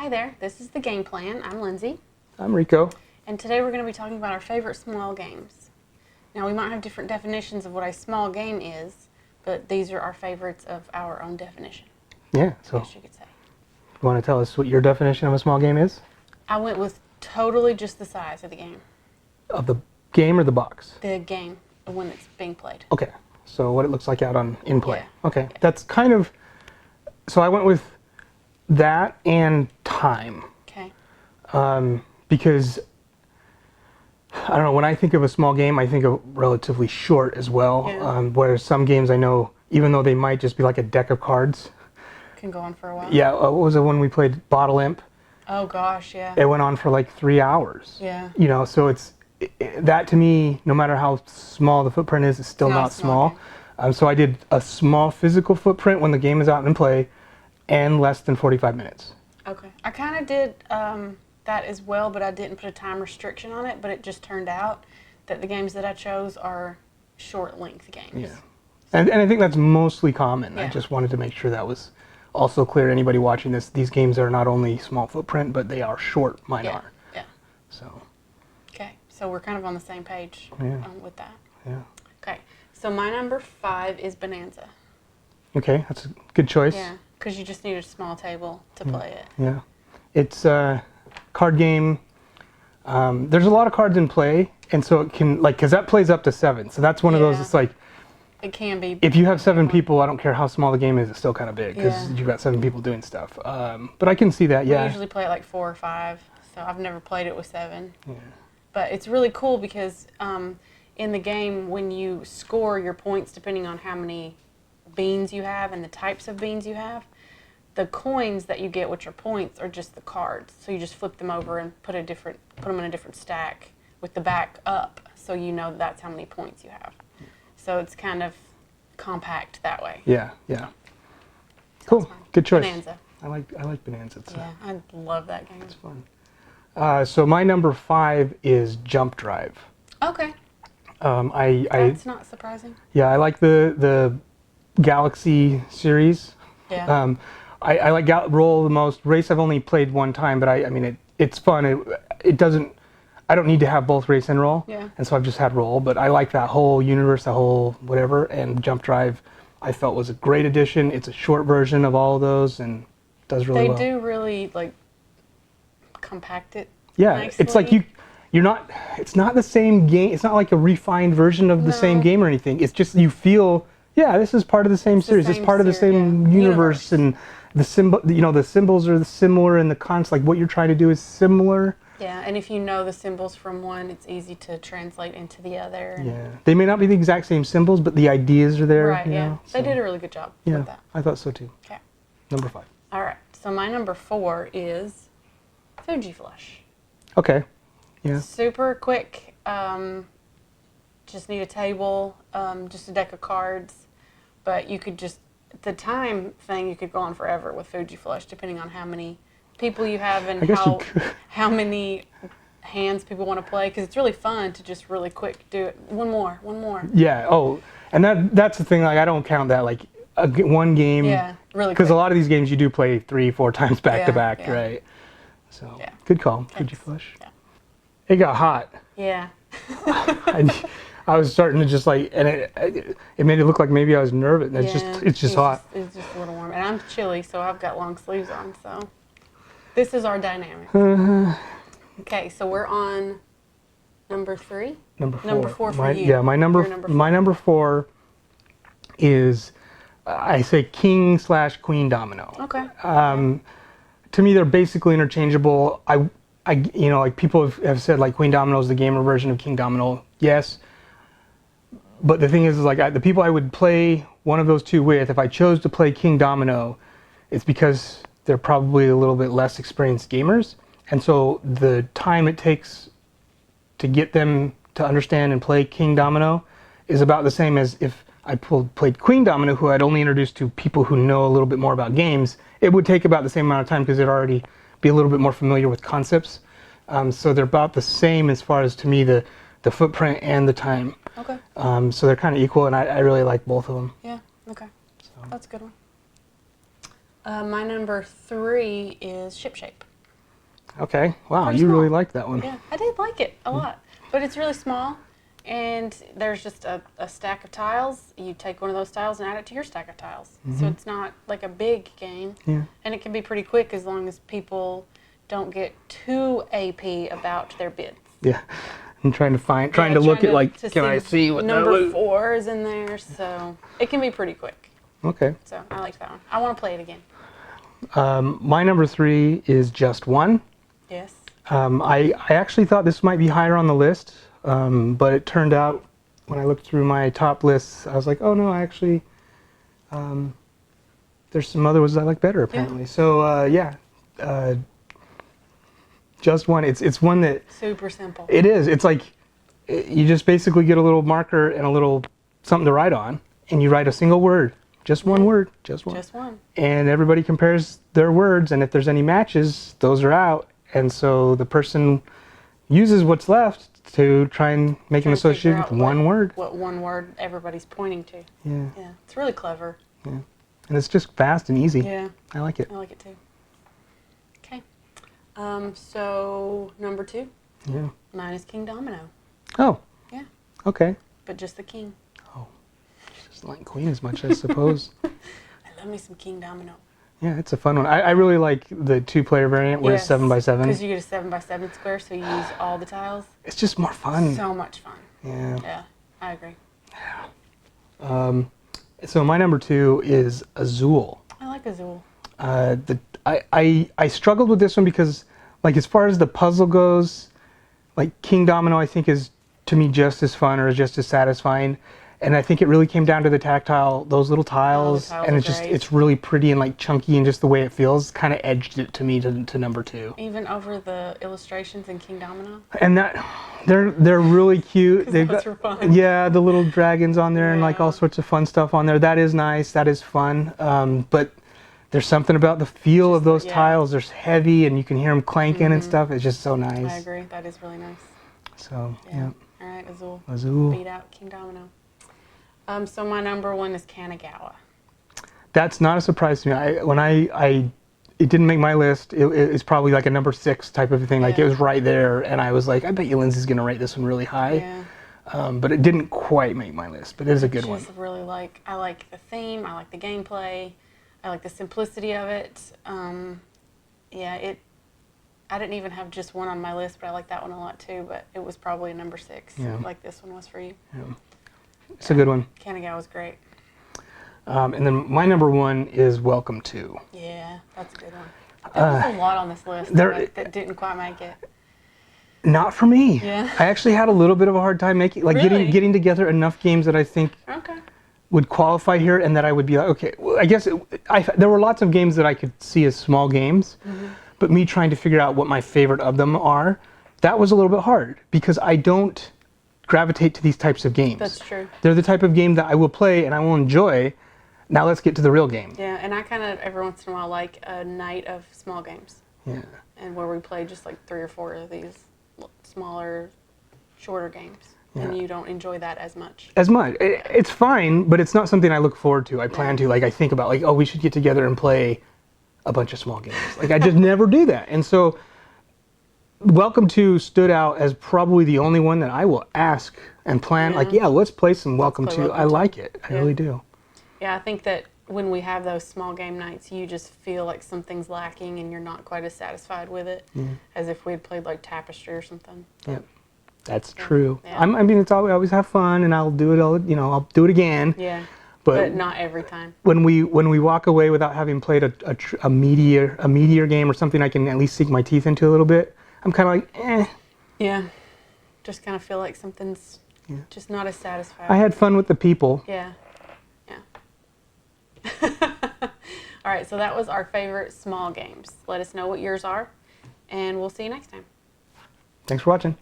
Hi there, this is the Game Plan. I'm Lindsay. I'm Rico. And today we're going to be talking about our favorite small games. Now we might have different definitions of what a small game is, but these are our favorites of our own definition. Yeah, so I guess you could say. You want to tell us what your definition of a small game is? I went with totally just the size of the game. Of the game or the box? The game, the one that's being played. Okay, so what it looks like out on in play. Yeah. Okay, that's kind of, so I went with that and time. Okay. Because, I don't know, when I think of a small game, I think of relatively short as well. Yeah. Whereas some games I know, even though they might just be like a deck of cards. Can go on for a while. Yeah, what was the one we played? Bottle Imp. Oh gosh, yeah. It went on for like 3 hours. Yeah. You know, so that to me, no matter how small the footprint is, it's still not small. So I did a small physical footprint when the game is out in play and less than 45 minutes. Okay. I kind of did that as well, but I didn't put a time restriction on it, but it just turned out that the games that I chose are short length games. Yeah. And I think that's mostly common. Yeah. I just wanted to make sure that was also clear to anybody watching this. These games are not only small footprint, but they are short. Mine are. Yeah. So. Okay. So we're kind of on the same page with that. Yeah. Okay. So my number 5 is Bonanza. Okay, that's a good choice. Yeah, because you just need a small table to play it. Yeah. It's a card game. There's a lot of cards in play, and so it can, like, because that plays up to 7. So that's one of those, it's like, it can be. if you have 7 people, I don't care how small the game is, it's still kind of big, because you've got 7 people doing stuff. But I can see that, yeah. We usually play it like 4 or 5, so I've never played it with 7. Yeah. But it's really cool because in the game, when you score your points, depending on how many beans you have and the types of beans you have, the coins that you get, which are points, are just the cards. So you just flip them over and put them in a different stack with the back up, so you know that's how many points you have. So it's kind of compact that way. Yeah, yeah. So Cool, good choice. Bonanza. I like Bonanza. Yeah, I love that game. It's fun. So my number 5 is Jump Drive. Okay. That's not surprising. Yeah, I like the Galaxy series. Yeah. I like Roll the most. Race I've only played one time, but I mean it's fun. It doesn't. I don't need to have both Race and Roll. Yeah. And so I've just had Roll, but I like that whole universe, that whole whatever. And Jump Drive, I felt was a great addition. It's a short version of all of those and does really well. They do really like compact it. Yeah, nicely. it's like you're not. It's not the same game. It's not like a refined version of the same game or anything. It's just you feel. Yeah, this is part of the same series. It's part of the same universe, and the symbol. You know, the symbols are similar, and the concepts, like what you're trying to do, is similar. Yeah, and if you know the symbols from one, it's easy to translate into the other. Yeah, they may not be the exact same symbols, but the ideas are there. Right. Yeah, so. they did a really good job with that. I thought so too. Okay. Number 5. All right. So my number 4 is Fuji Flush. Okay. Yeah. Super quick. Just need a table, just a deck of cards, but you could just the time thing. You could go on forever with Fuji Flush, depending on how many people you have and how many hands people want to play, because it's really fun to just really quick do it. One more. Yeah. Oh, and that's the thing. Like I don't count that like one game. Yeah, really. Because a lot of these games you do play 3-4 times back to back, right? So good call, Fuji Flush. Yeah. It got hot. Yeah. I was starting to just like, and it made it look like maybe I was nervous. And it's just hot. It's just a little warm, and I'm chilly, so I've got long sleeves on. So this is our dynamic. Okay, so we're on number 3. Number 4. Number 4 for you. Yeah, my number 4 is I say King/Queen Domino. Okay. To me, they're basically interchangeable. You know, like people have said, like Queen Domino is the gamer version of King Domino. Yes. But the thing is like the people I would play one of those two with, if I chose to play King Domino, it's because they're probably a little bit less experienced gamers. And so the time it takes to get them to understand and play King Domino is about the same as if I played Queen Domino, who I'd only introduced to people who know a little bit more about games. It would take about the same amount of time because they'd already be a little bit more familiar with concepts. So they're about the same as far as, to me, the footprint and the time. Okay. So they're kind of equal, and I really like both of them. Yeah, okay. So. That's a good one. My number 3 is Ship Shape. Okay. Wow, Pretty you really small. liked that one. Yeah, I did like it a lot. But it's really small, and there's just a stack of tiles. You take one of those tiles and add it to your stack of tiles. So it's not like a big game. Yeah. And it can be pretty quick as long as people don't get too AP about their bids. Yeah. I'm trying to look at like, can I see what that number was? 4 is in there, so it can be pretty quick. Okay. So I liked that one. I want to play it again. My number 3 is Just One. Yes. I actually thought this might be higher on the list, but it turned out when I looked through my top lists, I was like, oh no, actually, there's some other ones I like better apparently. Yeah. So Just One. It's one that Super simple. it is. It's like you just basically get a little marker and a little something to write on, and you write a single word, just one word, just one. Just one. And everybody compares their words, and if there's any matches, those are out. And so the person uses what's left to try and make an association with one word. What one word everybody's pointing to. Yeah. Yeah. It's really clever. Yeah. And it's just fast and easy. Yeah. I like it. I like it too. Okay. So number 2. Yeah. Mine is King Domino. Oh. Yeah. Okay. But just the king. Oh. She doesn't like Queen as much, I suppose. I love me some King Domino. Yeah, it's a fun one. I really like the 2-player variant where it's 7x7. Because you get a 7x7 square, so you use all the tiles. It's just more fun. So much fun. Yeah. Yeah, I agree. So my number 2 is Azul. I like Azul. I struggled with this one because, like, as far as the puzzle goes, like King Domino, I think is to me just as fun or just as satisfying. And I think it really came down to the tactile, those little tiles, and it's really pretty and like chunky, and just the way it feels kind of edged it to me to number 2. Even over the illustrations in King Domino. And that they're really cute. They've those got, are fun. yeah, the little dragons on there and like all sorts of fun stuff on there. That is nice. That is fun. But there's something about the feel of those tiles. They're heavy, and you can hear them clanking and stuff. It's just so nice. I agree. That is really nice. So yeah. All right, Azul. Azul. Beat out King Domino. So my number 1 is Kanagawa. That's not a surprise to me. It didn't make my list. It's probably like a number 6 type of thing. Like it was right there, and I was like, I bet you Lindsay's gonna rate this one really high. Yeah. But it didn't quite make my list. But it is a good one. Really I like the theme. I like the gameplay. I like the simplicity of it. I didn't even have just one on my list, but I like that one a lot too. But it was probably a number 6, like this one was for you. Yeah. It's a good one. Kanagawa was great. And then my number 1 is Welcome To. Yeah, that's a good one. There was a lot on this list that didn't quite make it. Not for me. Yeah. I actually had a little bit of a hard time making, like Really? getting together enough games that I think would qualify here, and that I would be like, okay. Well, I guess there were lots of games that I could see as small games, but me trying to figure out what my favorite of them are, that was a little bit hard because I don't gravitate to these types of games. That's true. They're the type of game that I will play and I will enjoy. Now let's get to the real game. Yeah, and I kind of every once in a while like a night of small games. Yeah. And where we play just like 3 or 4 of these smaller, shorter games. And you don't enjoy that as much. It's fine, but it's not something I look forward to. I plan to, like, I think about, like, oh, we should get together and play a bunch of small games. Like, I just never do that. And so Welcome To stood out as probably the only one that I will ask and plan, like, let's play some Welcome To. I like it. I really do. Yeah, I think that when we have those small game nights, you just feel like something's lacking and you're not quite as satisfied with it as if we had played like Tapestry or something. Yeah, that's true. Yeah. I mean, I always have fun, and I'll do it. I'll do it again. Yeah, but not every time. When we walk away without having played a meatier game or something I can at least sink my teeth into a little bit, I'm kind of like, eh. Yeah, just kind of feel like something's just not as satisfying. I had fun with the people. Yeah. All right, so that was our favorite small games. Let us know what yours are, and we'll see you next time. Thanks for watching.